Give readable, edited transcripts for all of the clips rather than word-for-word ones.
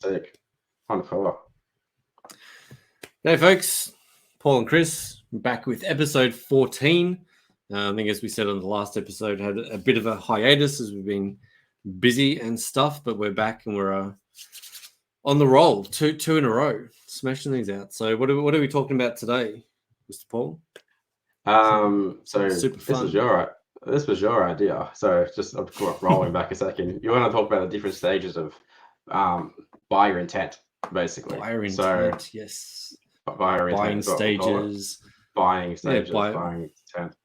Sick. Wonderful. Hey folks, Paul and Chris back with episode 14. I think as we said on the last episode, had a bit of a hiatus as we've been busy and stuff, but we're back and we're on the roll, two in a row, smashing these out. So what are we talking about today, Mr. Paul? So super this fun. was your idea. So just rolling back a second. You want to talk about the different stages of buyer intent, basically. Buyer intent, yes. Buyer intent. Buying stages. Buying stages. Yeah, buying intent.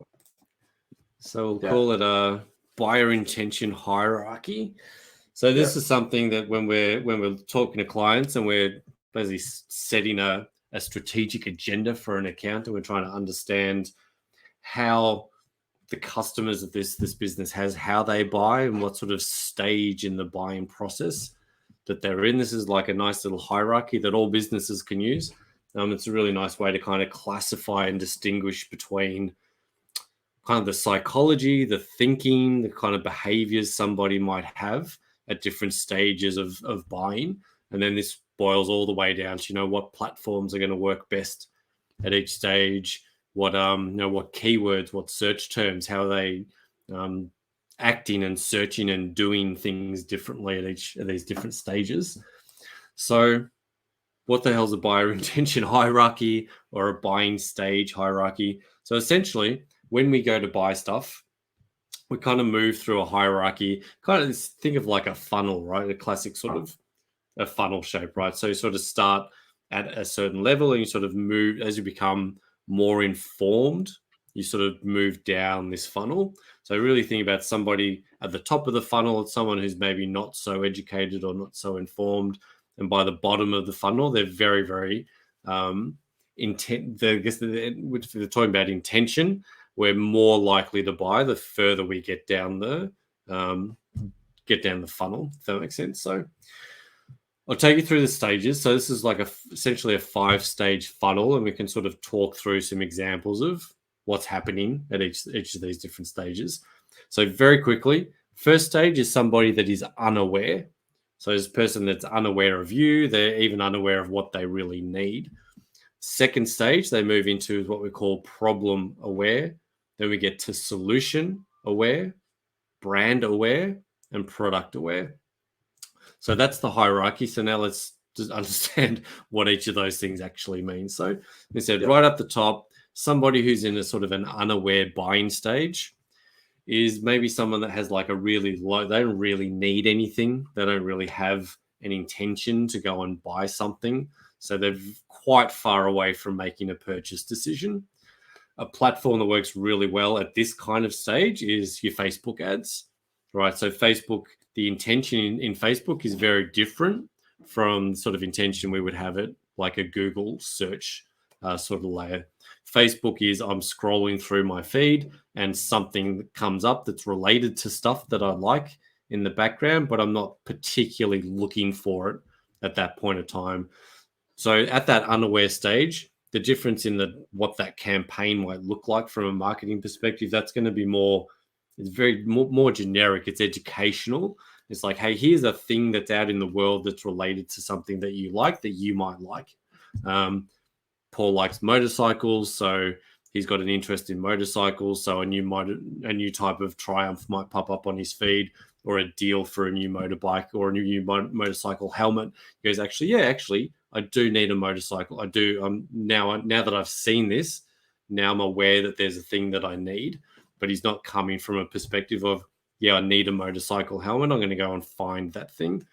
So we'll call it a buyer intention hierarchy. So this is something that when we're talking to clients and we're basically setting a strategic agenda for an account, and we're trying to understand how the customers of this business has, how they buy and what sort of stage in the buying process that they're in. This is like a nice little hierarchy that all businesses can use. It's a really nice way to kind of classify and distinguish between kind of the psychology, the thinking, the kind of behaviors somebody might have at different stages of buying. And then this boils all the way down to, what platforms are going to work best at each stage, what keywords, what search terms, how are they acting and searching and doing things differently at each of these different stages. So what the hell's a buyer intention hierarchy or a buying stage hierarchy? So essentially, when we go to buy stuff, we kind of move through a hierarchy, kind of think of like a funnel, right? A classic sort of a funnel shape, right? So you sort of start at a certain level and you sort of move as you become more informed, you sort of move down this funnel. So really think about somebody at the top of the funnel, it's someone who's maybe not so educated or not so informed. And by the bottom of the funnel, they're very, very intent. I guess they're talking about intention. We're more likely to buy the further we get down the funnel, if that makes sense. So I'll take you through the stages. So this is like essentially a 5-stage funnel, and we can sort of talk through some examples of what's happening at each of these different stages. So very quickly, first stage is somebody that is unaware. So this person that's unaware of you, they're even unaware of what they really need. Second stage, they move into what we call problem aware. Then we get to solution aware, brand aware, and product aware. So that's the hierarchy. So now let's just understand what each of those things actually mean. So we said right up the top, somebody who's in a sort of an unaware buying stage is maybe someone that has like a really low, they don't really need anything. They don't really have an intention to go and buy something. So they're quite far away from making a purchase decision. A platform that works really well at this kind of stage is your Facebook ads, right? So Facebook, the intention in Facebook is very different from sort of intention we would have it like a Google search sort of layer. Facebook is I'm scrolling through my feed and something comes up that's related to stuff that I like in the background, but I'm not particularly looking for it at that point of time. So at that unaware stage, the difference in what that campaign might look like from a marketing perspective, that's going to be it's very more generic. It's educational. It's like, hey, here's a thing that's out in the world that's related to something that you like, that you might like. Paul likes motorcycles, so he's got an interest in motorcycles. So a new type of Triumph might pop up on his feed, or a deal for a new motorbike or a new motorcycle helmet. He goes, actually, I do need a motorcycle. I do. Now that I've seen this, now I'm aware that there's a thing that I need. But he's not coming from a perspective of, I need a motorcycle helmet. I'm going to go and find that thing.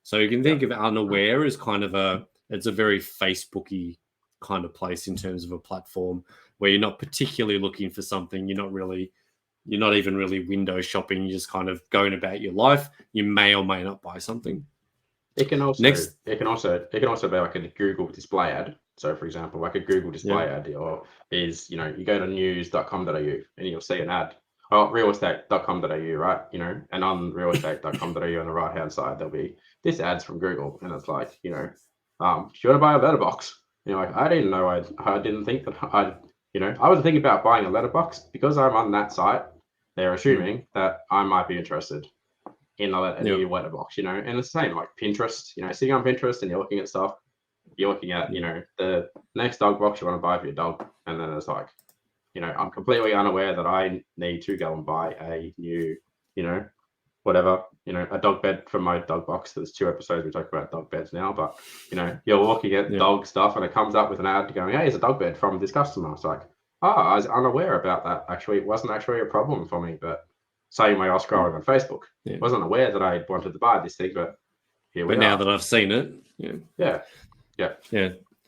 So you can think of unaware as kind of it's a very Facebooky kind of place in terms of a platform where you're not particularly looking for something. You're not even really window shopping. You're just kind of going about your life. You may or may not buy something. It can also be like a Google display ad. So for example, like a Google display ad or is, you go to news.com.au and you'll see an ad. Oh, realestate.com.au, right? And on realestate.com.au on the right hand side, there'll be this ad's from Google. And it's like, do you want to buy a letterbox? Like, I didn't know, I didn't think that I was thinking about buying a letterbox because I'm on that site. They're assuming that I might be interested. in a new letterbox, and it's the same like Pinterest, sitting on Pinterest and you're looking at stuff, you're looking at, the next dog box you want to buy for your dog. And then it's like, I'm completely unaware that I need to go and buy a new, whatever, a dog bed from my dog box. There's 2 episodes we talk about dog beds now, but you're looking at dog stuff and it comes up with an ad going, hey, here's a dog bed from this customer. It's like, oh, I was unaware about that. Actually, it wasn't actually a problem for me, but same way I was scrolling on Facebook. Wasn't aware that I wanted to buy this thing, but here we are. But now that I've seen it, yeah.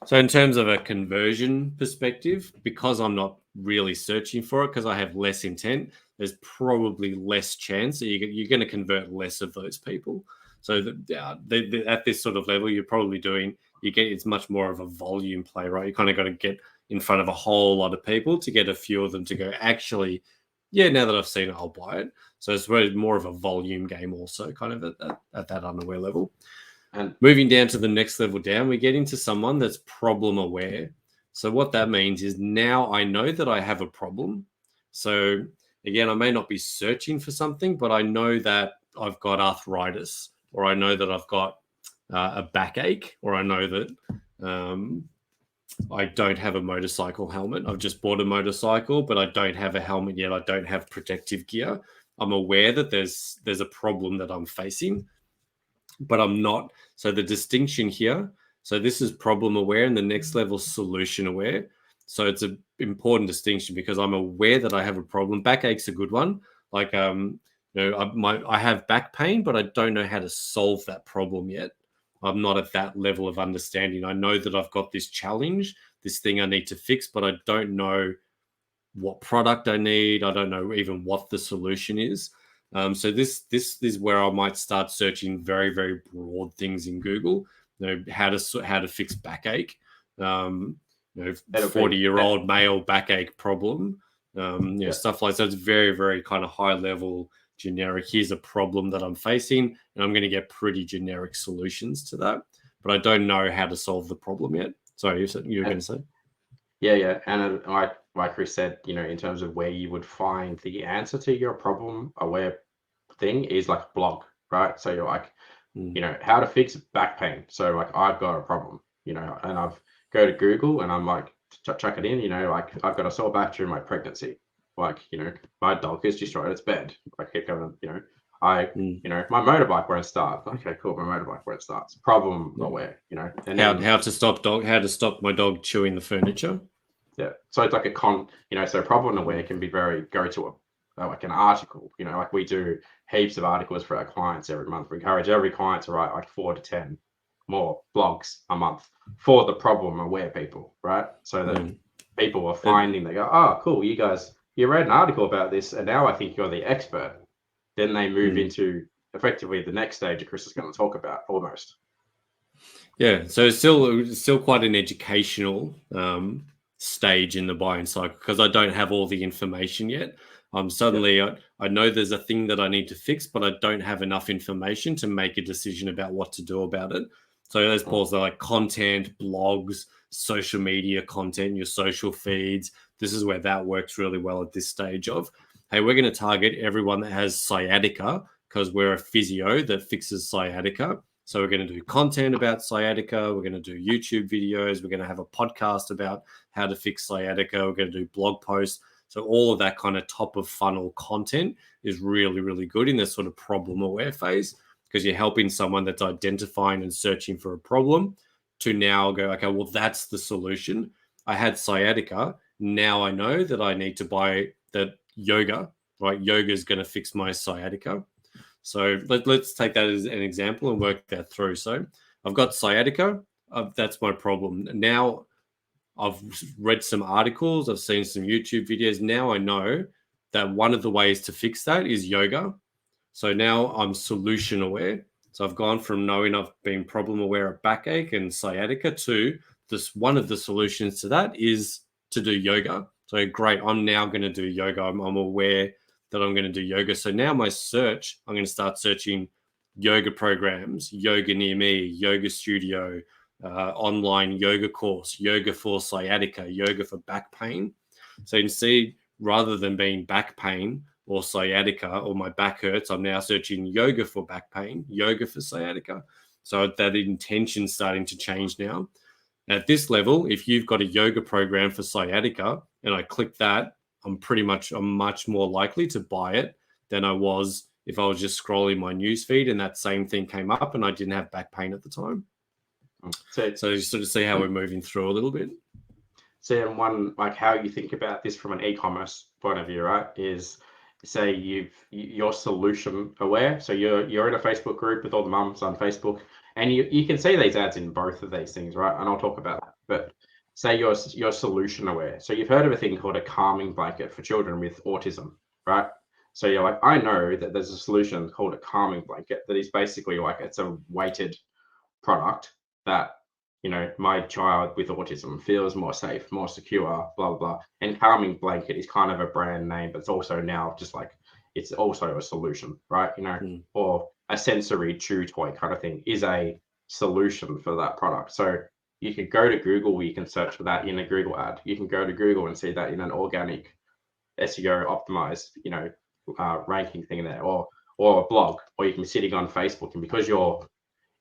So in terms of a conversion perspective, because I'm not really searching for it, because I have less intent, there's probably less chance that you're going to convert less of those people. So at this sort of level, you're probably it's much more of a volume play, right? You kind of got to get in front of a whole lot of people to get a few of them to go, actually, now that I've seen it, I'll buy it. So it's really more of a volume game also, kind of at that unaware level. And moving down to the next level down, we get into someone that's problem aware. So what that means is now I know that I have a problem. So again, I may not be searching for something, but I know that I've got arthritis, or I know that I've got a backache, or I know that I don't have a motorcycle helmet. I've just bought a motorcycle, but I don't have a helmet yet. I don't have protective gear. I'm aware that there's a problem that I'm facing, but I'm not. So the distinction here, so this is problem aware, and the next level solution aware. So it's an important distinction because I'm aware that I have a problem. Backache's a good one. Like, I have back pain, but I don't know how to solve that problem yet. I'm not at that level of understanding. I know that I've got this challenge, this thing I need to fix, but I don't know what product I need. I don't know even what the solution is. So this is where I might start searching very, very broad things in Google. How to fix backache. 40-year-old male backache problem. Stuff like that. It's very, very kind of high level, generic. Here's a problem that I'm facing, and I'm going to get pretty generic solutions to that. But I don't know how to solve the problem yet. Sorry, you were going to say? Yeah. And like Chris said, in terms of where you would find the answer to your problem aware thing is like a blog, right? So you're like, how to fix back pain. So like I've got a problem, and I've go to Google and I'm like, chuck it in, like I've got a sore back during my pregnancy. Like, my dog has destroyed its bed. I keep going, my motorbike won't start. Okay, cool. My motorbike won't start. Problem aware, and how to stop my dog chewing the furniture. Yeah. So it's like so problem aware can be go to like an article, like we do heaps of articles for our clients every month. We encourage every client to write like 4 to 10 more blogs a month for the problem aware people, right? So that people are finding, they go, oh, cool, you read an article about this, and now I think you're the expert. Then they move into effectively the next stage that Chris is going to talk about almost. Yeah, so it's still quite an educational stage in the buying cycle because I don't have all the information yet. Suddenly I know there's a thing that I need to fix, but I don't have enough information to make a decision about what to do about it. So there's Paul's like content, blogs, social media content, your social feeds. This is where that works really well at this stage of, hey, we're going to target everyone that has sciatica because we're a physio that fixes sciatica. So we're going to do content about sciatica. We're going to do YouTube videos. We're going to have a podcast about how to fix sciatica. We're going to do blog posts. So all of that kind of top of funnel content is really, really good in this sort of problem aware phase because you're helping someone that's identifying and searching for a problem to now go, okay, well, that's the solution. I had sciatica. Now I know that I need to buy that yoga, right? Yoga is going to fix my sciatica. So let's take that as an example and work that through. So I've got sciatica. That's my problem. Now I've read some articles. I've seen some YouTube videos. Now I know that one of the ways to fix that is yoga. So now I'm solution aware. So I've gone from knowing I've been problem aware of backache and sciatica to this. One of the solutions to that is to do yoga. So great. I'm now going to do yoga. I'm aware that I'm going to do yoga. So now my search, I'm going to start searching yoga programs, yoga near me, yoga studio, online yoga course, yoga for sciatica, yoga for back pain. So you can see rather than being back pain, or sciatica, or my back hurts, I'm now searching yoga for back pain, yoga for sciatica. So that intention's starting to change now. At this level, if you've got a yoga program for sciatica and I click that, I'm much more likely to buy it than I was if I was just scrolling my newsfeed and that same thing came up and I didn't have back pain at the time. So you sort of see how we're moving through a little bit. So one, like how you think about this from an e-commerce point of view, right, is say you're solution aware. So you're in a Facebook group with all the mums on Facebook, and you can see these ads in both of these things, right? And I'll talk about that. But say you're solution aware. So you've heard of a thing called a calming blanket for children with autism, right? So you're like, I know that there's a solution called a calming blanket that is basically like, it's a weighted product that, you know, my child with autism feels more safe, more secure, blah, blah, blah. And calming blanket is kind of a brand name, but it's also now just like, it's also a solution, right? You know, or a sensory chew toy kind of thing is a solution for that product. So you can go to Google, you can search for that in a Google ad. You can go to Google and see that in an organic SEO optimized, you know, ranking thing there, or a blog, or you can be sitting on Facebook, and because you're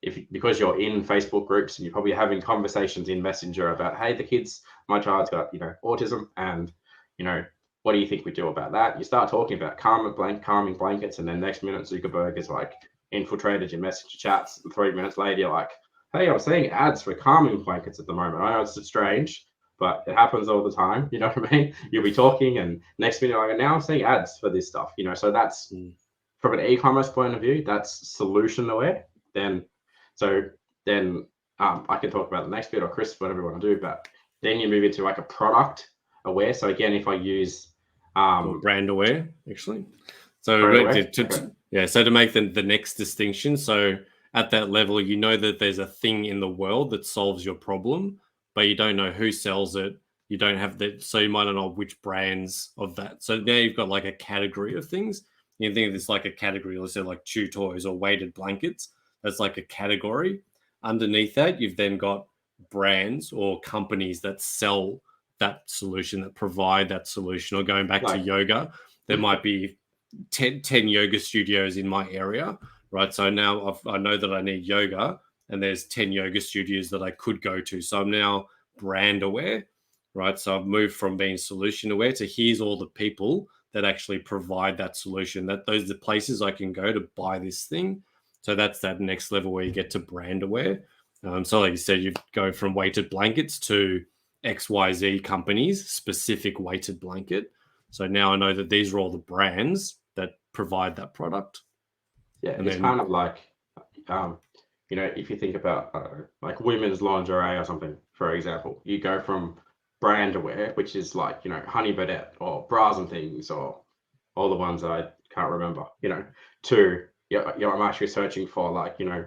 in Facebook groups and you're probably having conversations in Messenger about, hey, my child's got, you know, autism, and, you know, what do you think we do about that? You start talking about calming blankets, and then next minute Zuckerberg is like infiltrated your Messenger chats, and 3 minutes later you're like, hey, I'm seeing ads for calming blankets at the moment. I know it's strange, but it happens all the time. You know what I mean? You'll be talking, and next minute, like, now I'm seeing ads for this stuff. You know, so that's from an e-commerce point of view, that's solution aware. Then I can talk about the next bit, or Chris, whatever you want to do. But then you move into like a product aware. So again, if I use brand aware, actually. So so to make the next distinction, so at that level, you know that there's a thing in the world that solves your problem, but you don't know who sells it. You don't have that, so you might not know which brands of that. So now you've got like a category of things. You can think of this like a category, let's say like chew toys or weighted blankets. That's like a category. Underneath that, you've then got brands or companies that sell that solution, that provide that solution. Or going back to yoga, there might be 10 yoga studios in my area, right? So now I know that I need yoga, and there's 10 yoga studios that I could go to. So I'm now brand aware, right? So I've moved from being solution aware to here's all the people that actually provide that solution. Those are the places I can go to buy this thing. So that's that next level where you get to brand aware. So like you said, you go from weighted blankets to XYZ companies, specific weighted blanket. So now I know that these are all the brands that provide that product. Yeah, and it's kind of like, you know, if you think about like women's lingerie or something, for example, you go from brand aware, which is like, you know, Honey Birdette or Bras and Things or all the ones that I can't remember, you know, to I'm actually searching for like, you know,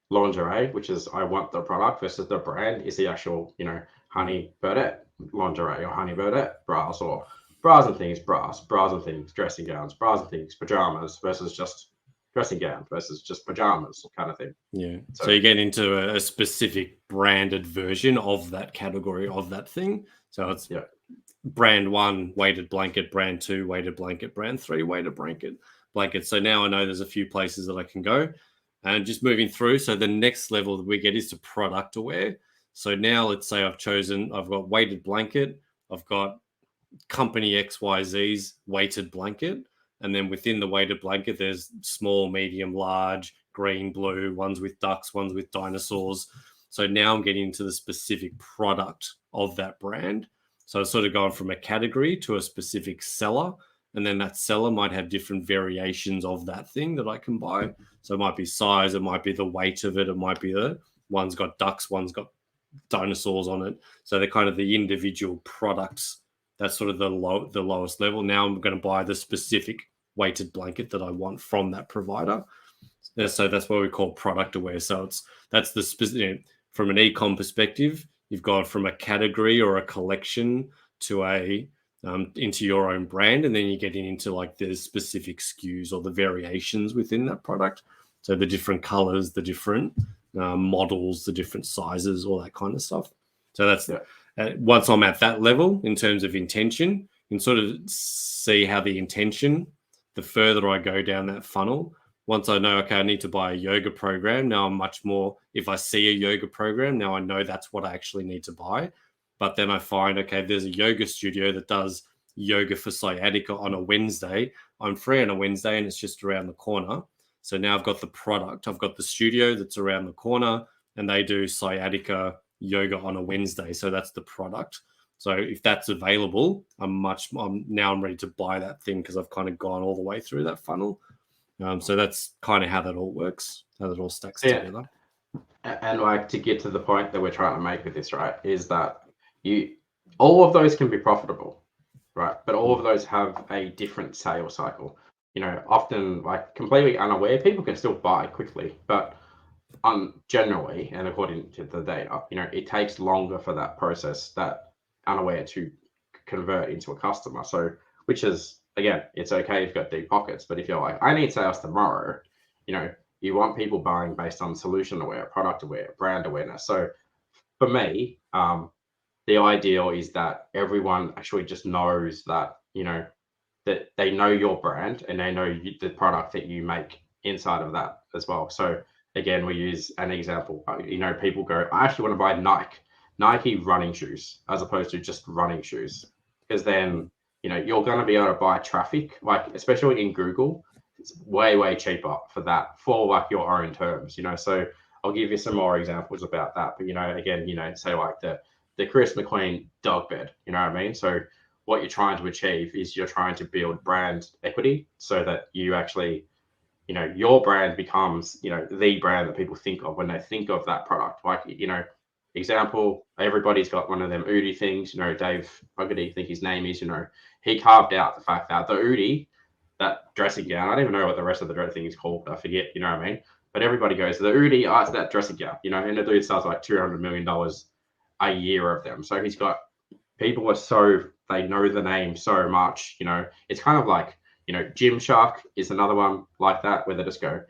lingerie, which is I want the product, versus the brand is the actual, you know, Honey Birdette lingerie or Honey Birdette bras, or Bras and Things bras and Things dressing gowns, Bras and Things pajamas, versus just dressing gown versus just pajamas kind of thing. Yeah. So you get into a specific branded version of that category of that thing. So it's brand 1 weighted blanket, brand 2 weighted blanket, brand 3 weighted blanket. So now I know there's a few places that I can go, and just moving through. So the next level that we get is to product aware. So now let's say I've got weighted blanket, I've got company XYZ's weighted blanket. And then within the weighted blanket, there's small, medium, large, green, blue, ones with ducks, ones with dinosaurs. So now I'm getting into the specific product of that brand. So it's sort of going from a category to a specific seller. And then that seller might have different variations of that thing that I can buy. So it might be size, it might be the weight of it, it might be one's got ducks, one's got dinosaurs on it. So they're kind of the individual products. That's sort of the lowest level. Now I'm going to buy the specific weighted blanket that I want from that provider. So that's what we call product aware. So that's the specific, from an e-com perspective, you've gone from a category or a collection to into your own brand, and then you're getting into like the specific SKUs or the variations within that product. So the different colors, the different models, the different sizes, all that kind of stuff. So that's once I'm at that level in terms of intention, you can sort of see how the intention the further I go down that funnel, once I know, okay, I need to buy a yoga program, now I'm much more, if I see a yoga program, now I know that's what I actually need to buy. But then I find, okay, there's a yoga studio that does yoga for sciatica on a Wednesday. I'm free on a Wednesday and it's just around the corner. So now I've got the product. I've got the studio that's around the corner and they do sciatica yoga on a Wednesday. So that's the product. So if that's available, now I'm ready to buy that thing because I've kind of gone all the way through that funnel. So that's kind of how that all works, how that all stacks together. And like to get to the point that we're trying to make with this, right, is that all of those can be profitable, right? But all of those have a different sales cycle. Often like completely unaware, people can still buy quickly, but generally, and according to the data, it takes longer for that process, that unaware, to convert into a customer. So, which is, again, it's okay if you've got deep pockets, but if you're like, I need sales tomorrow, you want people buying based on solution aware, product aware, brand awareness. So for me, the ideal is that everyone actually just knows that, that they know your brand and they know the product that you make inside of that as well. So again, we use an example. People go, I actually want to buy Nike running shoes as opposed to just running shoes, because then you're going to be able to buy traffic, like especially in Google. It's way cheaper for that, for like your own terms. So I'll give you some more examples about that. But again, say like the Chris McQueen dog bed. You know what I mean? So what you're trying to achieve is you're trying to build brand equity so that you actually, your brand becomes, the brand that people think of when they think of that product. Like, example, everybody's got one of them Udi things, Dave Fogarty, I think his name is, he carved out the fact that the Udi, that dressing gown, I don't even know what the rest of the dressing thing is called, I forget, you know what I mean? But everybody goes, the Udi, it's that dressing gown, and the dude sells like $200 million a year of them. So he's got, people they know the name so much, it's kind of like, Gymshark is another one like that, where they just go,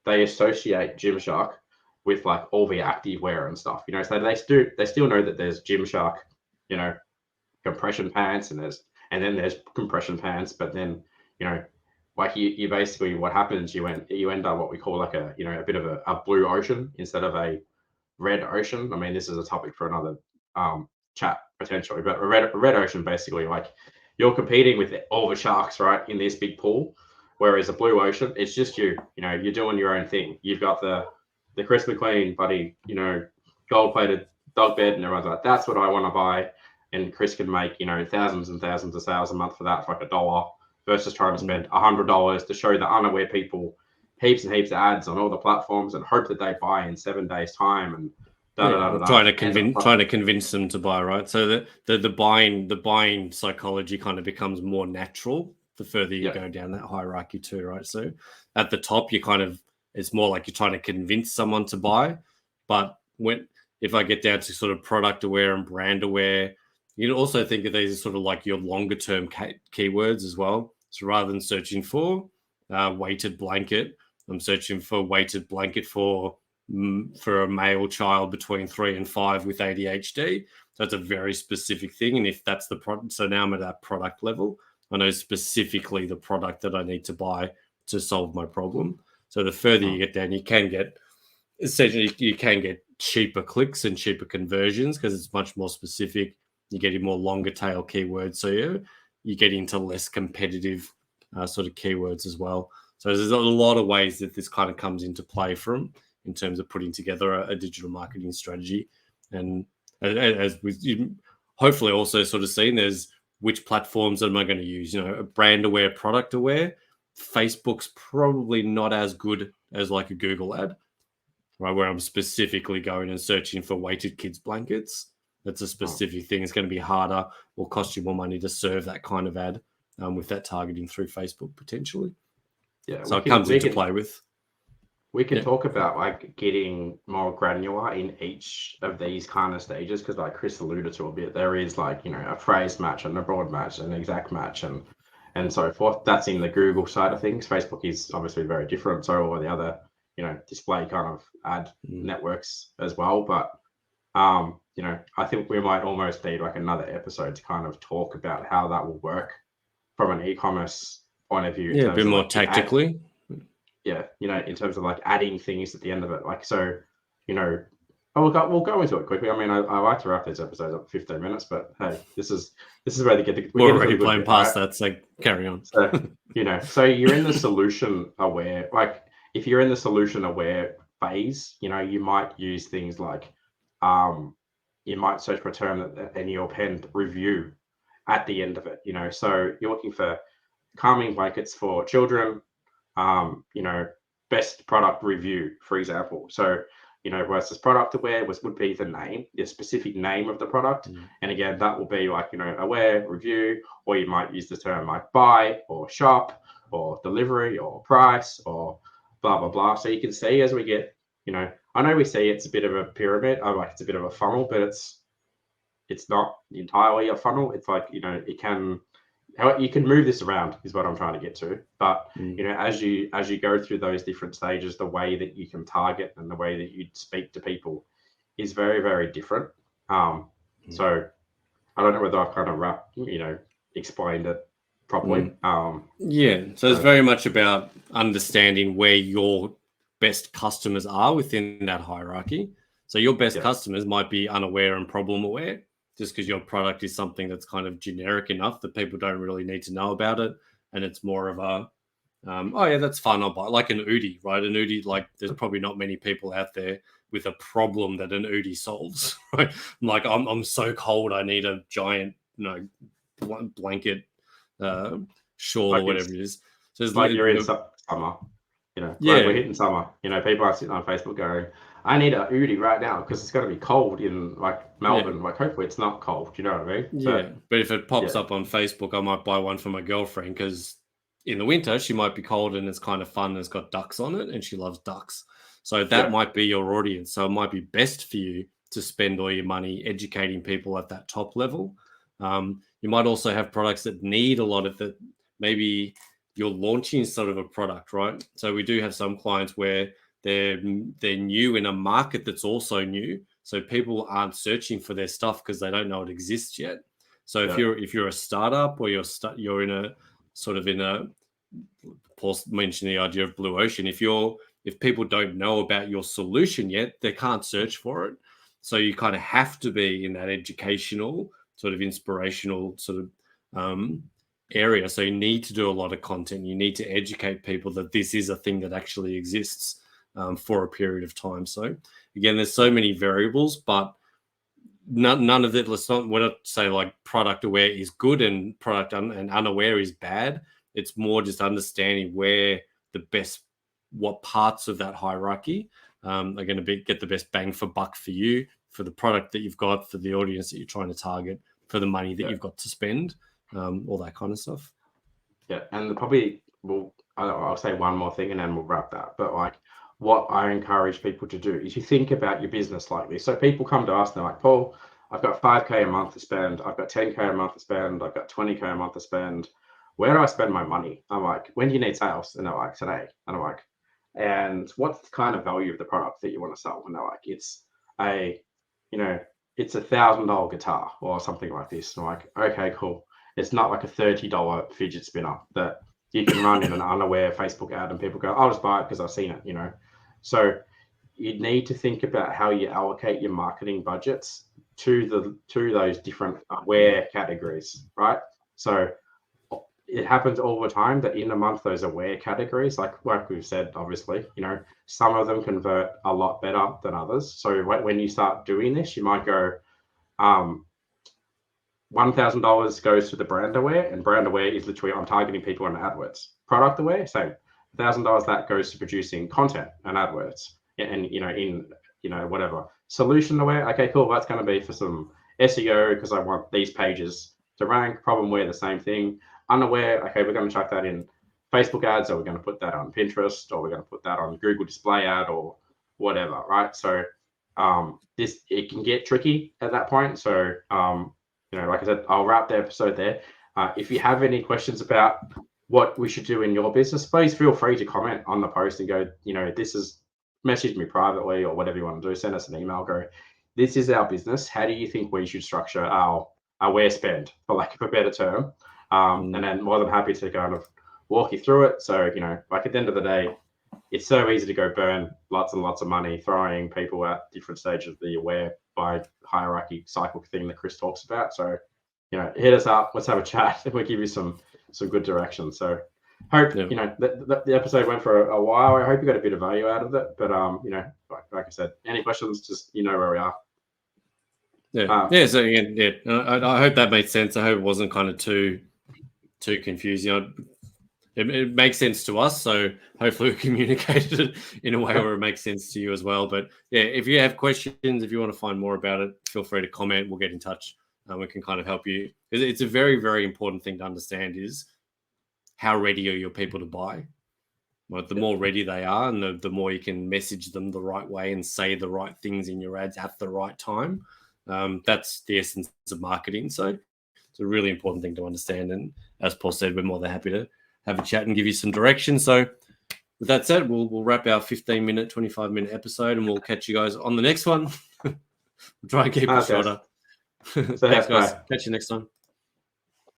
they associate Gymshark with like all the active wear and stuff, so they still know that there's Gymshark, compression pants, and then there's compression pants, but then, like you basically, what happens, you end up what we call like a bit of a blue ocean instead of a red ocean. I mean, this is a topic for another chat potentially, but a red ocean, basically, like you're competing with all the sharks, right, in this big pool, whereas a blue ocean, it's just you're doing your own thing. You've got the Chris McQueen buddy, gold plated dog bed, and everyone's like, that's what I want to buy, and Chris can make thousands and thousands of sales a month for that for like $1, versus trying to spend $100 to show the unaware people heaps and heaps of ads on all the platforms and hope that they buy in 7 days time, and trying to convince them to buy, right? So the buying psychology kind of becomes more natural the further you go down that hierarchy too, right? So at the top, it's more like you're trying to convince someone to buy, but if I get down to sort of product aware and brand aware, you can also think of these as sort of like your longer term keywords as well. So rather than searching for weighted blanket, I'm searching for weighted blanket for a male child between 3 and 5 with ADHD. So it's a very specific thing. And if that's the product, so now I'm at that product level, I know specifically the product that I need to buy to solve my problem. So the further you get down, you can get cheaper clicks and cheaper conversions because it's much more specific. You're getting more longer tail keywords. So you get into less competitive sort of keywords as well. So there's a lot of ways that this kind of comes into play in terms of putting together a digital marketing strategy. And as we've hopefully also sort of seen, there's which platforms am I going to use? A brand aware, product aware. Facebook's probably not as good as like a Google ad, right? Where I'm specifically going and searching for weighted kids blankets. That's a specific thing. It's going to be harder, will cost you more money to serve that kind of ad with that targeting through Facebook potentially. Yeah. So it comes into play with. We can talk about like getting more granular in each of these kind of stages, because like Chris alluded to a bit, there is like, a phrase match and a broad match and an exact match and so forth. That's in the Google side of things. Facebook is obviously very different. So all the other, display kind of ad networks as well. But, I think we might almost need like another episode to kind of talk about how that will work from an e-commerce point of view. Yeah, a bit more tactically. In terms of like adding things at the end of it. Like, so, we'll go into it quickly. I mean, I like to wrap these episodes up 15 minutes, but hey, this is where we're already playing past that, so carry on. So you're in the solution aware, like if you're in the solution aware phase, you might use things like, you might search for a term and you'll append review at the end of it, so you're looking for calming blankets for children, best product review, for example. So, versus product aware would be the specific name of the product. And again, that will be like, aware, review, or you might use the term like buy or shop or delivery or price or blah, blah, blah. So you can see as we get, I know we see it's a bit of a pyramid, it's a bit of a funnel, but it's not entirely a funnel. It's like, you can move this around is what I'm trying to get to. But as you go through those different stages, the way that you can target and the way that you speak to people is very, very different. So I don't know whether I've kind of explained it properly. So it's very much about understanding where your best customers are within that hierarchy. So your best customers might be unaware and problem aware, just because your product is something that's kind of generic enough that people don't really need to know about it. And it's more of a, that's fun, I'll buy. Like an Udi, right? An Udi, like there's probably not many people out there with a problem that an Udi solves, right? Like, I'm so cold, I need a giant, blanket, shawl or whatever it is. So it's like you're in summer, we're hitting summer, people are sitting on Facebook going, I need a Udi right now because it's going to be cold in like Melbourne. Like hopefully it's not cold. You know what I mean? But if it pops up on Facebook, I might buy one for my girlfriend because in the winter she might be cold and it's kind of fun and it's got ducks on it and she loves ducks. So that might be your audience. So it might be best for you to spend all your money educating people at that top level. You might also have products that need a lot of it. Maybe you're launching sort of a product, right? So we do have some clients where they're new in a market that's also new, so people aren't searching for their stuff because they don't know it exists yet. So if you're a startup or you're in a sort of in a, Paul mentioned the idea of blue ocean. If people don't know about your solution yet, they can't search for it. So you kind of have to be in that educational sort of inspirational sort of area. So you need to do a lot of content. You need to educate people that this is a thing that actually exists. For a period of time. So again, there's so many variables, but none of it. We're not say like product aware is good and product and unaware is bad. It's more just understanding where what parts of that hierarchy are going to get the best bang for buck for you, for the product that you've got, for the audience that you're trying to target, for the money that you've got to spend, all that kind of stuff. Yeah, and I'll say one more thing and then we'll wrap that. But like, what I encourage people to do is you think about your business like this. So people come to us and they're like, Paul, I've got 5K a month to spend. I've got 10K a month to spend. I've got 20K a month to spend. Where do I spend my money? I'm like, when do you need sales? And they're like, today. And I'm like, and what's the kind of value of the product that you want to sell? And they're like, it's $1,000 guitar or something like this. And I'm like, okay, cool. It's not like a $30 fidget spinner that you can run in an unaware Facebook ad and people go, I'll just buy it because I've seen it, So you need to think about how you allocate your marketing budgets to those different aware categories, right? So it happens all the time that in a month, those aware categories, like we've said, obviously, some of them convert a lot better than others. So when you start doing this, you might go, $1,000 goes to the brand aware, and brand aware is literally I'm targeting people on AdWords. Product aware, same. $1,000 that goes to producing content and AdWords, and whatever. Solution aware, okay, cool. That's going to be for some SEO because I want these pages to rank. Problem aware, the same thing. Unaware, okay, we're going to chuck that in Facebook ads, or we're going to put that on Pinterest, or we're going to put that on Google Display Ad, or whatever, right? So it can get tricky at that point. So like I said, I'll wrap the episode there. If you have any questions about what we should do in your business, please feel free to comment on the post and go, message me privately or whatever you want to do. Send us an email. Go, this is our business. How do you think we should structure our aware spend, for lack of a better term? And then more than happy to kind of walk you through it. So, you know, like at the end of the day, it's so easy to go burn lots and lots of money throwing people at different stages of the aware by hierarchy cycle thing that Chris talks about. So, you know, hit us up. Let's have a chat, and we'll give you some good direction. So, hope you know the episode went for a while. I hope you got a bit of value out of it. But you know, like I said, any questions, just you know where we are. Yeah. So again, I hope that made sense. I hope it wasn't kind of too confusing. You know, it makes sense to us, so hopefully we communicated it in a way where it makes sense to you as well. But yeah, if you have questions, if you want to find more about it, feel free to comment. We'll get in touch and we can kind of help you. It's a very, very important thing to understand is how ready are your people to buy? Well, the more ready they are and the more you can message them the right way and say the right things in your ads at the right time. That's the essence of marketing. So it's a really important thing to understand. And as Paul said, we're more than happy to have a chat and give you some direction. So with that said, we'll wrap our 15-minute, 25-minute episode and we'll catch you guys on the next one. We'll try and keep it shorter. Thanks, guys. Catch you next time.